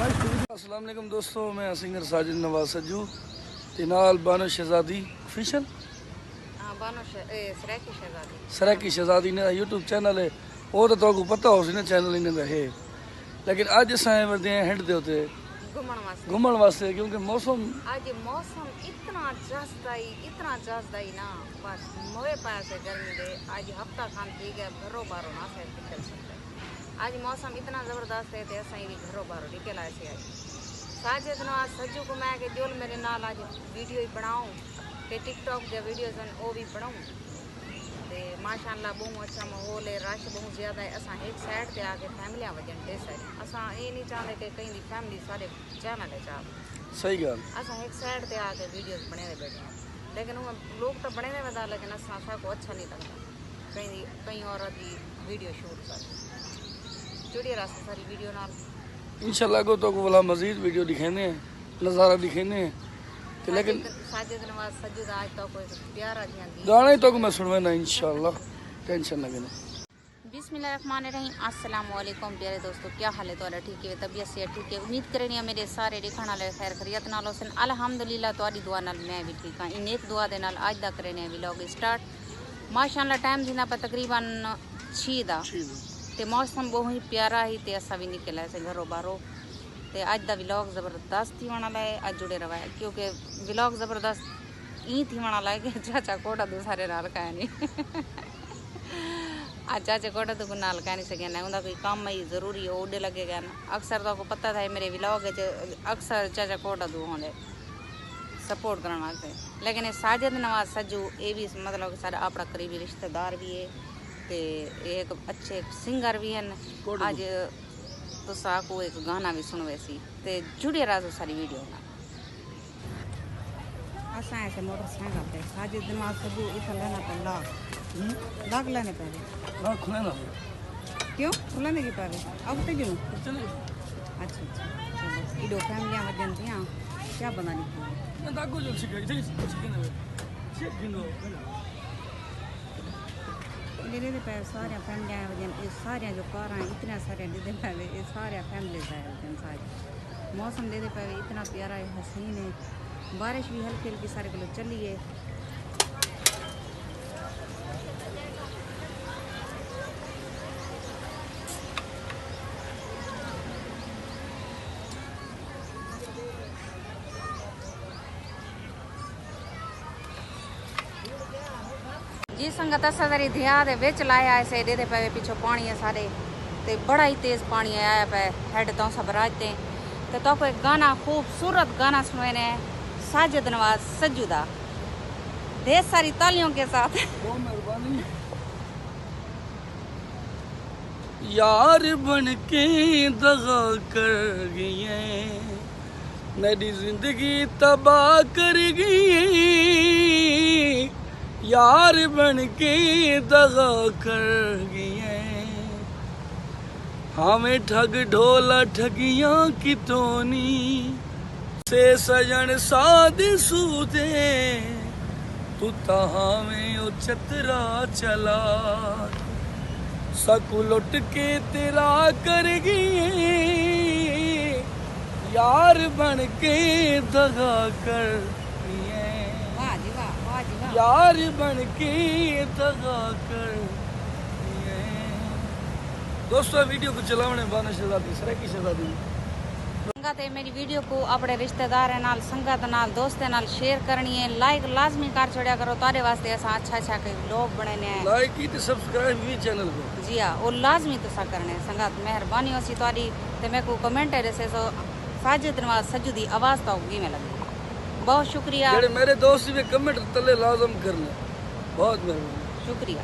अस्सलाम वालेकुम दोस्तों, मैं सिंगर साजिद नवाज सज्जू ते नाल बानो शहजादी ऑफिशियल सरैकी शहजादी ने यूट्यूब चैनल है। वो तो तुमको पता हो सी ना चैनल इन्हें दा है, लेकिन अज अस वरदे हैं हिंड दे उत्ते घूमन वास्ते क्योंकि मौसम आज मौसम इतना जज्दाई ना बस मोए पास है गर्मी दे। आज हफ्ता खान थी गया घरों बारो ना से निकल सकते। आज मौसम इतना ज़बरदस्त है ते असाई भी घरों बारो निकल आए से। आज साजिद नवाज सज्जू को मैं के जोल मेरे नाल आज वीडियो ही बनाऊं ते टिकटॉक दे वीडियोस हैं वो भी बनाऊं ते माशाअल्लाह बहुत अच्छा माहौल है, रश बहुत ज़्यादा है। असा एक साइड पे आके फैमिलियां वजन दे साइड असा ये नहीं चाहते कि कहीं दी फैमिली सारे चैनल है चाह सही गल असा एक साइड पे आके वीडियोस बने बैठे हैं, लेकिन वो लोग तो बने वदा लेकिन असा को अच्छा नहीं लगता कहीं औरत की वीडियो शूट कर जुड़िए रास्ते सारी वीडियो नाल इंशाल्लाह को तो वाला मजीद वीडियो दिखाने हैं, नज़ारा दिखाने हैं। लेकिन साजिद नवाज सज्जू दा आज तो कोई प्यारा ध्यान दी गाना ही तो मैं सुनवाना इंशाल्लाह, टेंशन ना लेना। बिस्मिल्लाहिर्रहमानिर्रहीम। अस्सलाम वालेकुम प्यारे दोस्तों, क्या हाल है तुम्हारा? ठीक है, तबीयत से ठीक है? उम्मीद करें मेरे सारे देखने वाले खैर खैरियत नाल होसन। अल्हम्दुलिल्लाह तुहाडी दुआ नाल मैं भी ठीक हाँ। इन एक दुआ दे नाल आज दा करने व्लॉग स्टार्ट। माशाअल्लाह टाइम जिना पर तकरीबन 6 दा ते मौसम बहुत ही प्यारा ही ते असा भी निकल आए से घरों बाहरों ते आज दा व्लॉग ज़बरदस्त थी वाला है। आज जुड़े रहा है क्योंकि व्लॉग ज़बरदस्त ई थी वाला है कि चाचा कोटा दूसरे नाल कह नहीं आज चाचे कोटा तो नाल कह नहीं सके ना, उनका कोई काम ही ज़रूरी है ओडे लगेगा ना। अक्सर तो आपको पता था मेरे व्लॉग अक्सर चाचा कोटा दू होंगे सपोर्ट करना से, लेकिन साजिद नवाज सज्जू ये भी मतलब सारा अपना करीबी रिश्तेदार भी है ते एक अच्छे सिंगर भी हैं। आज तो साको एक गाना भी सुनवे सी ते जुड़े रहो सारी वीडियो ना। असा ऐसे मोटरसाइकिल पे साजिद नवाज सज्जू इतना लेना पड़ा लाग लेने पहले ना खुले ना क्यों खुलाने की पहले अब तो क्यों चले अच्छा चलो इडो फैमिलियां वजन थी क्या बनानी थी मैं दागो जो चिकन मेरे पे सारे फैमिलियां वजन ये सारे जो कार हैं इतने सारे दे पे ये सारे फैमिली है वजन सारे। मौसम दे पे इतना प्यारा है, हसीन है, बारिश भी हल्की हल्की सारे को चली है। जी संगत असा सारी दरिया दे विच लाया ऐसे दे पे पिछो पानी है सारे ते बड़ा ही तेज पानी आया पे हेड तो सब राजते तो को एक गाना खूबसूरत गाना सुने ने साजिद नवाज सज्जू दा ढेर सारी तालियों के साथ। बहुत मेहरबानी। यार बन के दगा कर गई मेरी जिंदगी तबाह कर गई, यार बन के दगा कर गई हमें ठग ढोला ठगियां की तोनी से सजन साध सूते तू तहाँ में ओ चतरा चला सकू लुट के तेरा कर गई, यार बन के दगा कर वाह जी वाह, वाह जी वाह। यार बन के दगा कर। दोस्तों वीडियो को चलाने बानो शहजादी सरैकी शहजादी संगत है मेरी वीडियो को अपने रिश्तेदार नाल संगत नाल दोस्ते नाल शेयर करनी है, लाइक लाजमी कर छोड़ा करो तारे वास्ते असा अच्छा अच्छा कई लोग बने ने लाइक की ते सब्सक्राइब भी चैनल को जी हाँ वो लाजमी तुसा करने संगत मेहरबानी होसी तारी ते मेरे को कमेंट है जैसे सो साजिद नवाज सज्जू दी आवाज़ तो किवें लगी। बहुत शुक्रिया जेड़े मेरे दोस्त भी कमेंट तले लाजम करना, बहुत मेहरबानी शुक्रिया।